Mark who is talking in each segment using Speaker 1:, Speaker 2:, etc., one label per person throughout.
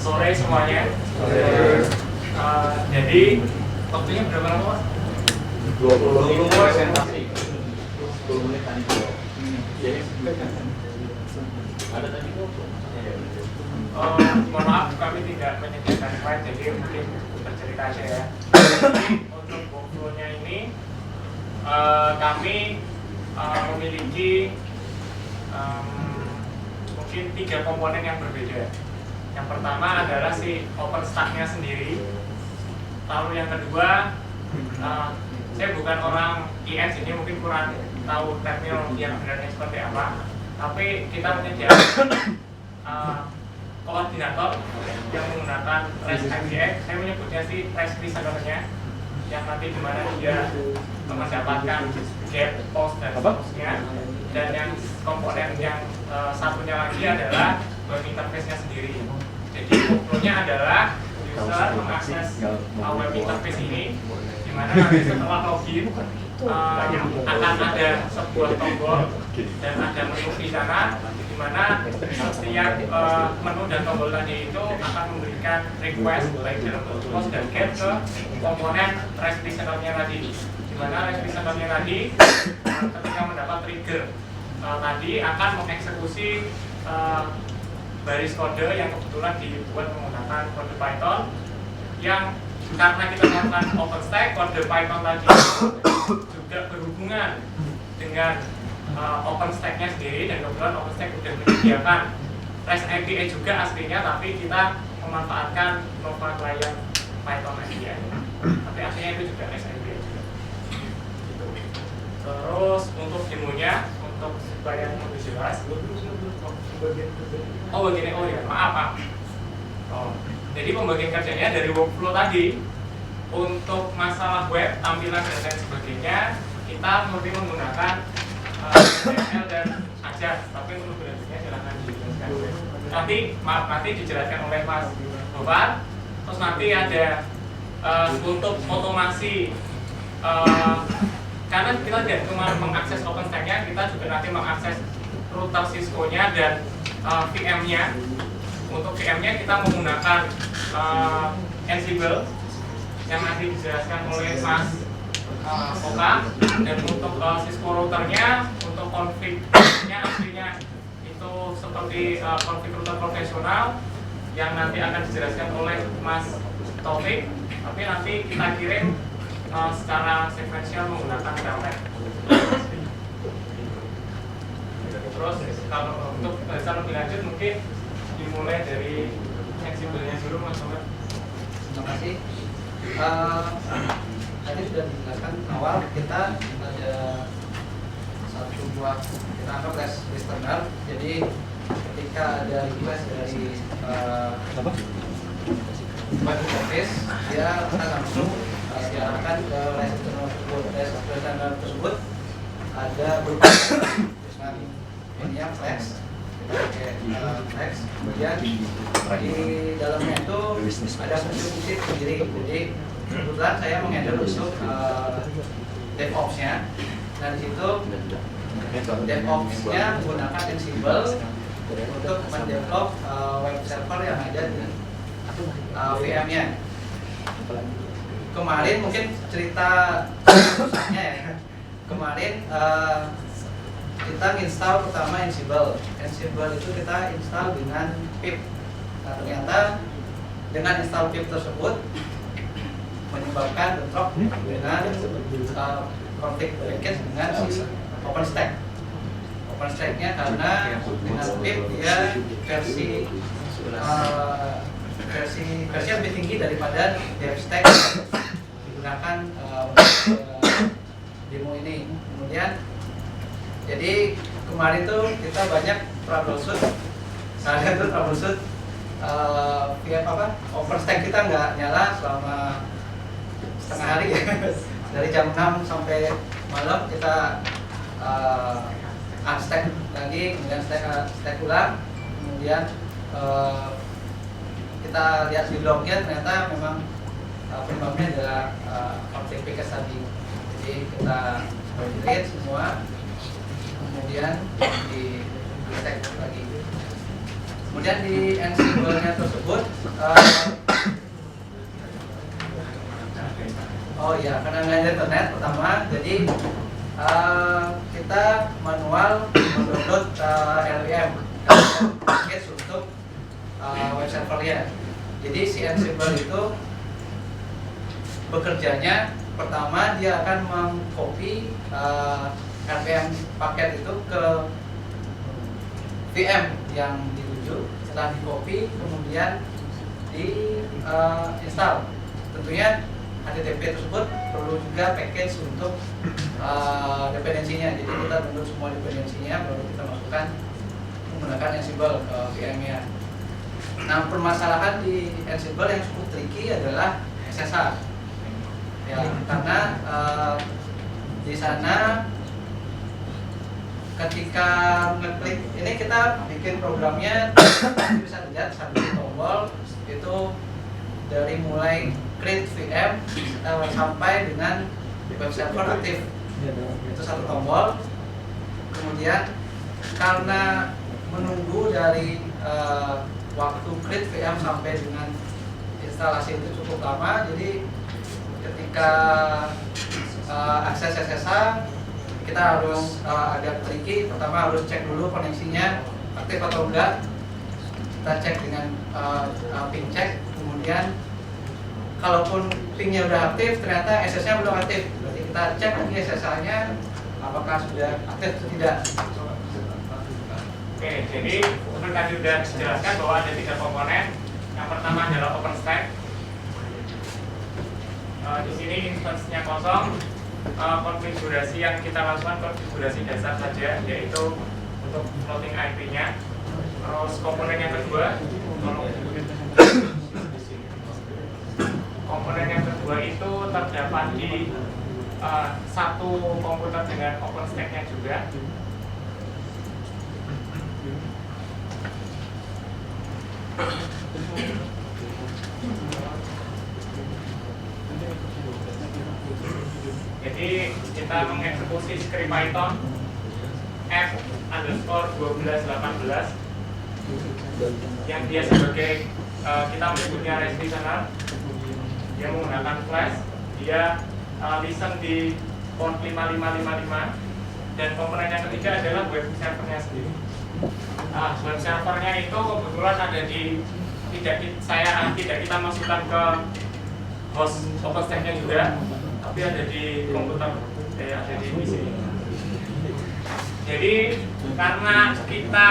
Speaker 1: Sore semuanya. Jadi waktunya berapa lama, Mas?
Speaker 2: 20 presentasi. 10 menit tadi. Jadi ada tadi kok.
Speaker 1: Mohon maaf kami tidak menyediakan slide, jadi mungkin bercerita aja ya. Untuk workflow-nya ini kami memiliki mungkin 3 komponen yang berbeda. Yang pertama adalah si OpenStack-nya sendiri. Lalu yang kedua, saya bukan orang IS, jadi mungkin kurang tahu terminologi yang sebenarnya seperti apa. Tapi kita menyediakan koordinator yang menggunakan REST API. Saya menyebutnya sih REST listener-nya, yang nanti dimana dia mendapatkan get, post, dan seterusnya. Dan yang komponen yang satunya lagi adalah web interface-nya sendiri. Jadi workflow-nya adalah user mengakses web interface ini, di mana nanti setelah login akan ada sebuah tombol dan ada menu di sana, di mana setiap menu dan tombol tadi itu akan memberikan request baik dalam bentuk post dan get ke komponen REST listener-nya tadi. Di mana REST listener-nya tadi ketika mendapat trigger tadi akan mengeksekusi baris kode yang kebetulan dibuat menggunakan kode Python, yang karena kita melakukan OpenStack, kode Python tadi juga berhubungan dengan OpenStack-nya sendiri, dan kebetulan OpenStack sudah menyediakan REST API juga aslinya, tapi kita memanfaatkan Nova Client Python API. Tapi aslinya itu juga REST API juga. Gitu. Terus untuk demonya, untuk supaya lebih jelas. Oh begini, oh ya, maaf. Jadi pembagian kerjanya dari workflow tadi, untuk masalah web, tampilan dan lain sebagainya, kita lebih menggunakan HTML dan Ajax. Tapi untuk berikutnya silahkan dijelaskan. Nanti dijelaskan oleh Mas Gofar. Terus nanti ada untuk otomasi, karena kita tidak cuma mengakses OpenStack-nya, kita juga nanti mengakses router Cisco-nya dan VM-nya. Untuk VM-nya kita menggunakan Ansible yang nanti dijelaskan oleh Mas Oka. Dan untuk Cisco routernya, untuk config-nya aslinya itu seperti config router profesional yang nanti akan dijelaskan oleh Mas Taufik. Tapi nanti kita kirim secara sequential menggunakan telnet. Terus kalau untuk bahasa lebih lanjut mungkin dimulai dari Ansible-nya dulu, Mas Oka.
Speaker 3: Terima kasih. Tadi sudah dijelaskan awal, kita ada satu buah, kita anggap REST listener. Jadi ketika ada request dari web interface, dia akan langsung diarahkan ke REST listener tersebut. Ada beberapa ini yang flex, flex. Kemudian di dalamnya itu ada fungsi sendiri. Jadi kebetulan saya menghandle untuk DevOps-nya. Dan di situ DevOps-nya menggunakan Ansible untuk mendevelop web server yang ada di VM-nya. Kemarin mungkin cerita susahnya ya. Kemarin kita install pertama Ansible. Ansible itu kita install dengan pip. Nah, ternyata dengan install pip tersebut menyebabkan bentrok dengan konflik package dengan si OpenStack. OpenStack-nya karena dengan pip dia versi yang lebih tinggi daripada DevStack digunakan untuk demo ini. Kemudian jadi kemarin tuh kita banyak troubleshoot, saya tuh troubleshoot OpenStack kita nggak nyala selama setengah hari dari jam 6 sampai malam kita unstack lagi, kemudian stack ulang, kemudian kita lihat di lognya ternyata memang penyebabnya adalah konflik package tadi. Jadi kita delete semua, kemudian di stack lagi. Kemudian di Ansible-nya tersebut oh ya, karena nggak ada internet pertama, jadi kita manual mendownload LVM package untuk web servernya. Jadi si Ansible itu bekerjanya pertama dia akan mengcopy LVM paket itu ke VM yang dituju. Setelah di copy kemudian di install. Tentunya HTTP tersebut perlu juga package untuk dependensinya. Jadi kita download semua dependensinya baru kita masukkan menggunakan Ansible ke VM-nya. Nah, permasalahan di Ansible yang cukup tricky adalah SSH. Ya, karena di sana ketika ngeklik ini kita bikin programnya bisa dilihat satu tombol itu dari mulai create VM sampai dengan web server aktif itu satu tombol. Kemudian karena menunggu dari waktu create VM sampai dengan instalasi itu cukup lama, jadi ketika akses SSH kita harus agak tricky. Pertama harus cek dulu koneksinya aktif atau enggak. Kita cek dengan ping check. Kemudian kalaupun pingnya udah aktif ternyata SSH-nya belum aktif, berarti kita cek lagi SSH-nya apakah sudah aktif atau tidak.
Speaker 1: Oke, jadi seperti tadi sudah dijelaskan bahwa ada 3 komponen. Yang pertama adalah OpenStack. Di sini instance-nya kosong. Konfigurasi yang kita lakukan konfigurasi dasar saja, yaitu untuk floating IP-nya. Terus komponen yang kedua, itu terdapat di satu komputer dengan OpenStack-nya juga. Jadi kita mengeksekusi script Python f_1218 yang dia sebagai kita menyebutnya REST listener. Dia menggunakan flash, dia listen di port 5555, dan komponen yang ketiga adalah web servernya sendiri. Web servernya itu kebetulan ada di tidak kita masukkan ke host OpenStack-nya juga, tapi ada di komputer, ada di PC. Jadi karena kita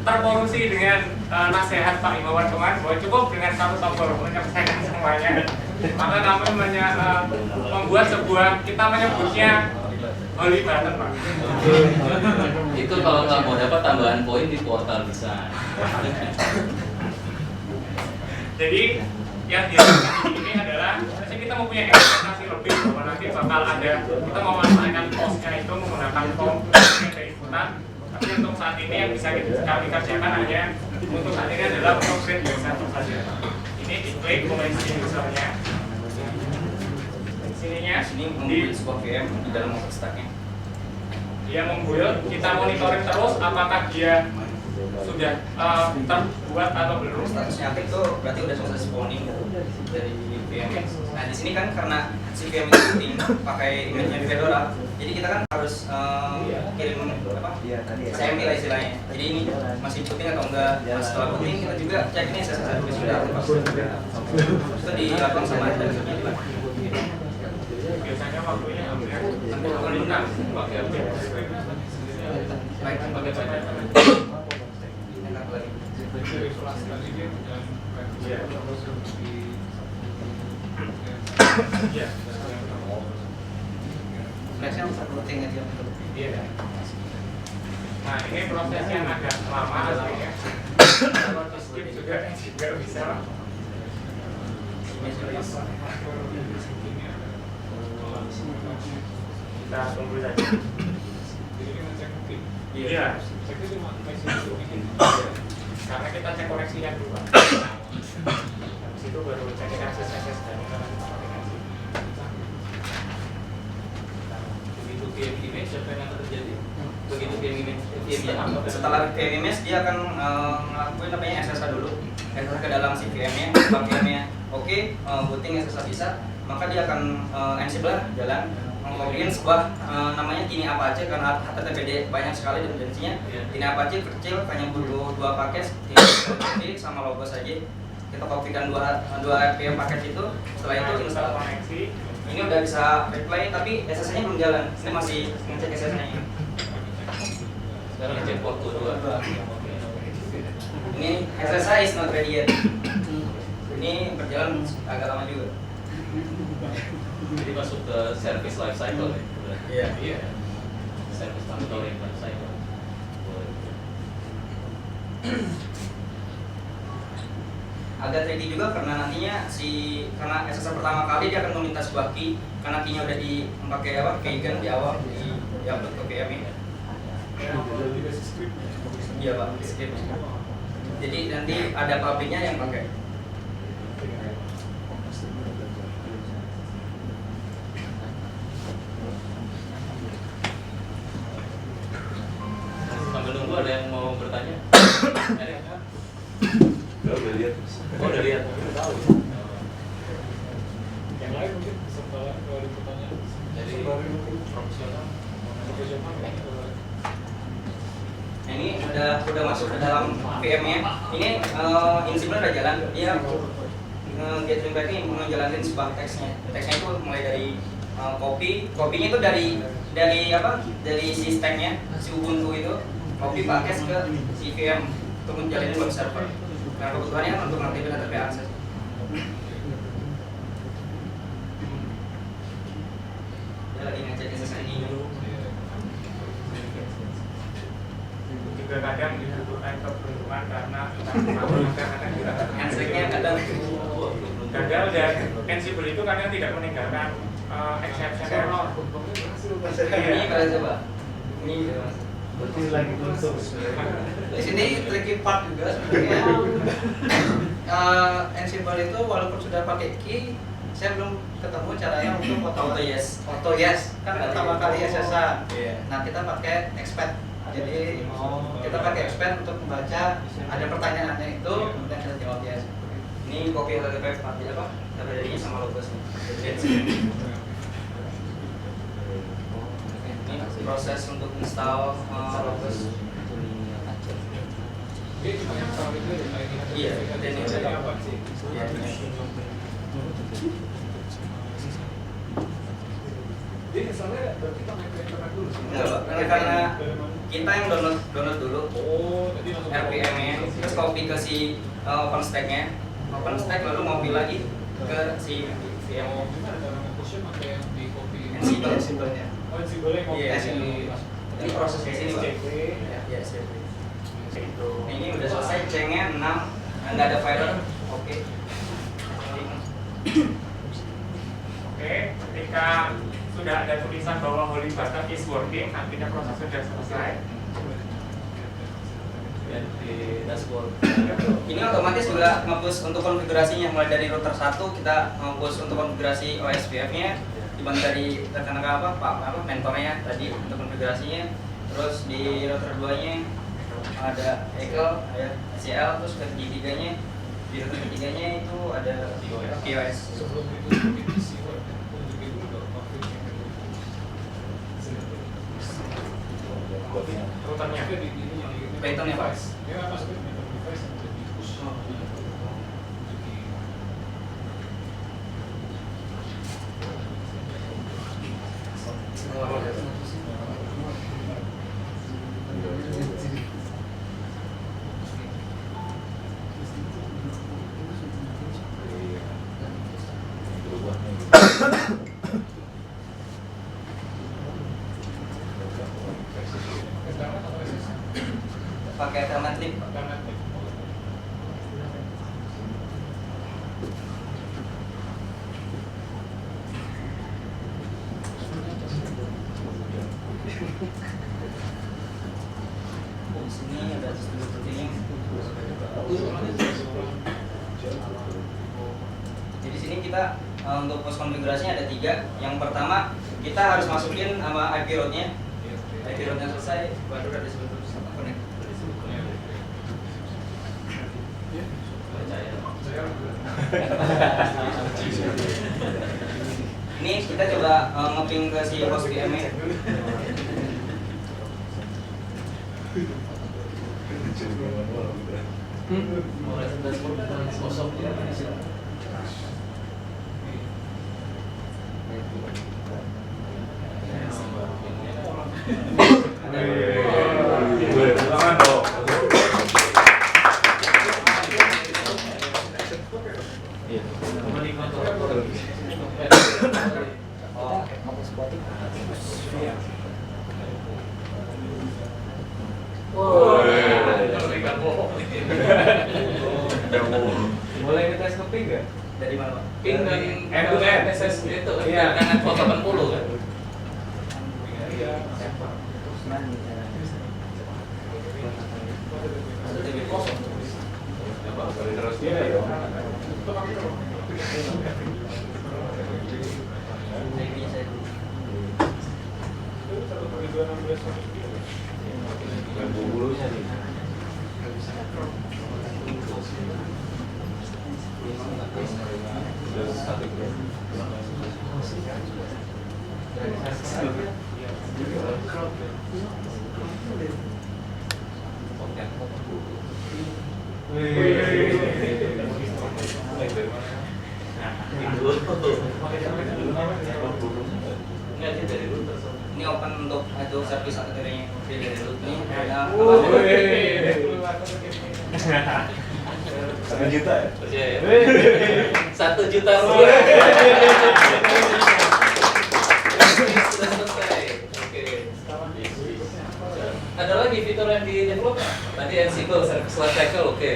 Speaker 1: terpolusi dengan nasihat Pak Imawan kemarin bahwa cukup dengan satu tombol menyelesaikan semuanya, maka kami membuat sebuah, kita menyebutnya holy button, Pak.
Speaker 4: Itu kalau nggak mau dapat tambahan poin di portal bisa.
Speaker 1: Jadi yang dilakukan ini adalah kita mempunyai ekspektasi lebih bahwa nanti bakal ada, kita mau memanfaatkan postnya itu menggunakan form yang ada inputan. Tapi untuk saat ini yang bisa kami kerjakan hanya untuk saat ini adalah untuk create web server saja. Ini diklik koneksi usernya. Sininya
Speaker 4: Sini membuat sebuah VM di dalam OpenStack-nya.
Speaker 1: Dia membuild, kita monitoring terus apakah dia sudah terbuat atau belum.
Speaker 4: Statusnya aktif itu berarti udah selesai spawning dari VM. Nah di sini kan karena si VM itu penting pakai image-nya di Fedora, jadi kita kan harus kirim apa? SMP lah istilahnya. Jadi ini masih penting atau enggak? Nah, setelah penting kita juga cek ini SSH sudah pas. Itu dilakukan sama administratornya juga.
Speaker 1: Biasanya waktunya hampir 60 pakai update.
Speaker 4: Baik, bagaimana?
Speaker 1: Iya.
Speaker 3: Flashnya bisa floating aja.
Speaker 1: Iya. Nah ini proses yang agak lama aslinya. Kalau di skip juga bisa. Kita tunggu saja. Iya. Karena kita cek koneksinya dulu. Habis itu baru cek akses dan aplikasi.
Speaker 4: Begitu game ini siapa yang akan terjadi? begitu setelah VM image dia akan ngelakuin namanya SSH dulu, SSH ke dalam si VM-nya. Kalau VM-nya oke, booting SSH bisa, maka dia akan Ansible jalan mengkopiin sebuah namanya Tiny Apache karena HTTPD banyak sekali dependensinya. Tiny Apache kecil, hanya butuh 2 paket, Tiny sama logo saja. Kita kopikan dua RPM paket itu, setelah itu install koneksi. Ini udah bisa replay tapi SSH-nya belum jalan. Ini masih ngecek SSH-nya. Sekarang ngecek port 2. Ini SSH is not ready yet. Ini berjalan agak lama juga.
Speaker 2: Jadi masuk ke service life cycle ya? Iya. Service monitoring life cycle.
Speaker 4: Agak tricky juga karena nantinya karena SSH pertama kali dia akan meminta sebuah key, karena key-nya udah dipakai key kan di awal di upload ke VM ini. Iya Pak, script. Jadi nanti ada pabriknya yang pakai.
Speaker 2: Sambil nunggu ada yang mau bertanya? Udah lihat. Oh, udah lihat. Tahu.
Speaker 5: Yang lain mungkin setelah kalau ada pertanyaan.
Speaker 2: Jadi profesional.
Speaker 4: Ini udah masuk ke dalam VM-nya. Ini Ansible udah jalan. Dia gathering packing menjalankan sebuah teksnya. Teksnya itu mulai dari kopinya itu dari apa? Dari si stack-nya, si Ubuntu itu copy package ke si VM untuk menjalani web server. Karena kebutuhannya kan untuk mengaktifkan HTTP access. Dia lagi ngecek SSH dulu.
Speaker 1: Juga kadang dibutuhkan keberuntungan karena
Speaker 4: Handshake-nya kadang
Speaker 1: gagal dan Ansible itu kadang tidak meninggalkan exception error.
Speaker 4: ini kalian coba. Ini
Speaker 3: Di sini tricky part juga sebenarnya. Ansible itu walaupun sudah pakai key, saya belum ketemu caranya untuk
Speaker 4: auto yes.
Speaker 3: Auto yes kan pertama kali SSH.
Speaker 4: Iya.
Speaker 3: Nah kita pakai expand. Jadi kita pakai expand untuk membaca ada pertanyaannya itu kemudian kita jawab yes.
Speaker 4: Ini copy HTTP apa? HTTP-nya sama logosnya. Ini proses untuk install logos.
Speaker 5: Dia cuma yang tahu itu
Speaker 4: Iya, dan ini
Speaker 5: jadi apa sih?
Speaker 4: Iya.
Speaker 5: Dia misalnya berarti kita main ke internet dulu.
Speaker 4: Enggak, Pak. Karena kita yang download dulu
Speaker 5: Oh, jadi langsung
Speaker 4: RPM-nya, terus copy ke si OpenStack-nya, OpenStack lalu copy lagi ke si VM.
Speaker 5: Oh, gimana cara nge-push-nya pakai yang di copy?
Speaker 3: Ansible-nya.
Speaker 5: Oh, Ansible yang copy
Speaker 4: Iya,
Speaker 5: di
Speaker 4: ini proses di sini, Pak.
Speaker 5: SCP.
Speaker 4: Ya, SCP. Ini udah selesai cengnya 6, nggak ada file. Oke.
Speaker 1: Oke, ketika sudah ada tulisan bahwa Holy Button is working, artinya proses sudah selesai.
Speaker 2: Dan di dashboard.
Speaker 4: Ini otomatis juga nge-push untuk konfigurasinya, mulai dari router 1 kita nge-push untuk konfigurasi OSPF-nya, dibantu dari rekan mentornya tadi untuk konfigurasinya. Terus di router 2-nya ada ECL, ada ACL, terus ketiga-tiganya di router ketiganya itu ada POS.
Speaker 5: Sebelum itu isi web, tunjukin dulu dong konfignya.
Speaker 1: Routernya.
Speaker 5: Maksudnya di ini yang di
Speaker 4: Python-nya, Pak.
Speaker 5: device. Ya, maksudnya di device yang udah di push.
Speaker 4: Pakai Telnet Pak. Di sini ada dulu pentingnya. Jadi sini kita untuk post konfigurasinya ada 3. Yang pertama kita harus masukin sama IP route-nya. IP antivirusnya selesai, baru ada disebut connect. Ini kita coba nge-ping ke si host VM-nya.
Speaker 2: Boleh ngetes nge-ping nggak?
Speaker 4: Dari mana, Pak?
Speaker 2: Ping dan end-to-end SS itu kan dengan network 80 kan? Terus dia ya. Bulu-bulunya nih.
Speaker 4: Ini open untuk itu service akhirnya dari root ini ada
Speaker 2: 1 juta ya? 1 juta rupiah. Sudah selesai. Oke. Ada lagi fitur yang di develop? Tadi Ansible service life cycle oke.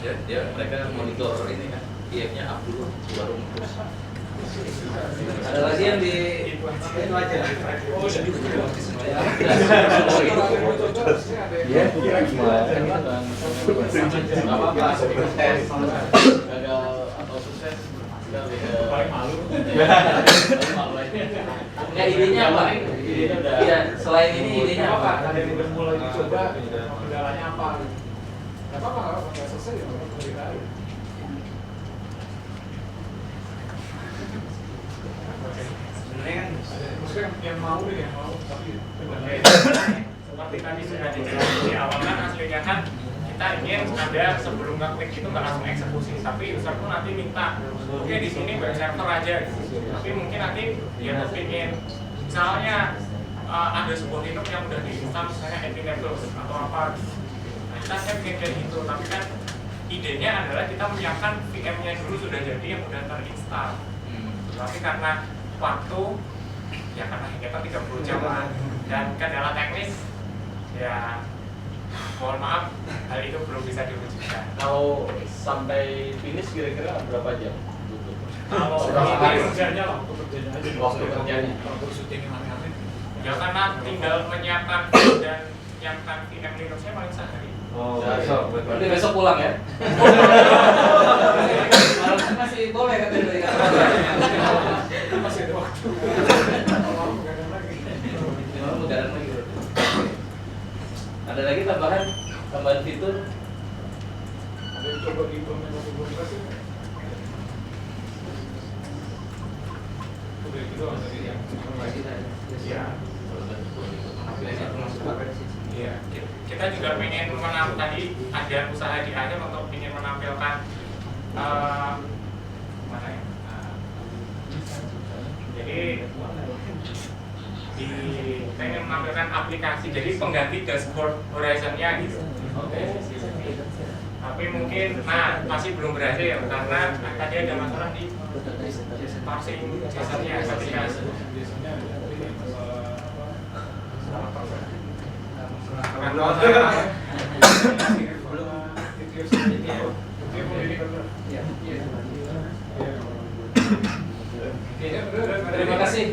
Speaker 2: Ya, mereka monitor ini kan. IF-nya up dulu baru terus. Ada lagi yang di
Speaker 3: Itu aja.
Speaker 5: Oh, jadi
Speaker 2: ya, gimana kan nggak apa-apa, sukses, gagal atau sukses
Speaker 5: paling malu.
Speaker 2: Nggak, idenya apa? Iya, selain ini idenya apa?
Speaker 5: Ada yang udah mulai dicoba, kendalanya apa? Nggak apa-apa, nggak selesai ya, cerita aja.
Speaker 4: sebenarnya kan
Speaker 5: Maksudnya yang mau deh, yang mau, tapi kendalanya.
Speaker 1: Seperti tadi sudah dijelaskan di awal kan aslinya kan kita ingin ada sebelum ngeklik itu nggak langsung eksekusi, tapi user pun nanti minta oke di sini web server aja gitu. Tapi mungkin nanti dia kepingin misalnya ada sebuah Linux yang udah diinstal misalnya npm atau apa gitu. Nah, kita pengen kayak gitu, tapi kan idenya adalah kita menyiapkan VM-nya dulu sudah jadi yang udah terinstal. Tapi karena waktu ya karena kita 30 jam dan kendala teknis ya mohon maaf hal itu belum bisa diwujudkan.
Speaker 2: Kalau sampai finish kira-kira berapa jam?
Speaker 1: Kalau
Speaker 5: Waktu
Speaker 1: ini
Speaker 5: kerjanya lah, waktu kerjanya aja.
Speaker 2: Waktu kerjanya.
Speaker 5: Kalau terus syuting yang aneh-aneh.
Speaker 1: ya karena tinggal menyiapkan dan menyiapkan VM Linux-nya paling sehari.
Speaker 2: Oh, berarti besok pulang ya? Masih boleh kan dari kantor?
Speaker 5: Masih ada waktu. Kalau begadang lagi.
Speaker 2: Memang begadang lagi. Ada lagi tambahan fitur?
Speaker 5: Ada yang coba diimplementasi belum berhasil? Udah gitu tadi yang
Speaker 1: Ya. Iya. Kita juga pengen tadi ada usaha di akhir untuk ingin menampilkan mana ya? Jadi kita ingin menampilkan aplikasi, jadi pengganti dashboard Horizon-nya gitu.
Speaker 2: Oke.
Speaker 1: Tapi mungkin, masih belum berhasil karena tadi ada masalah di parsing JSON-nya ketika
Speaker 5: biasanya ada masalah
Speaker 2: Terima kasih.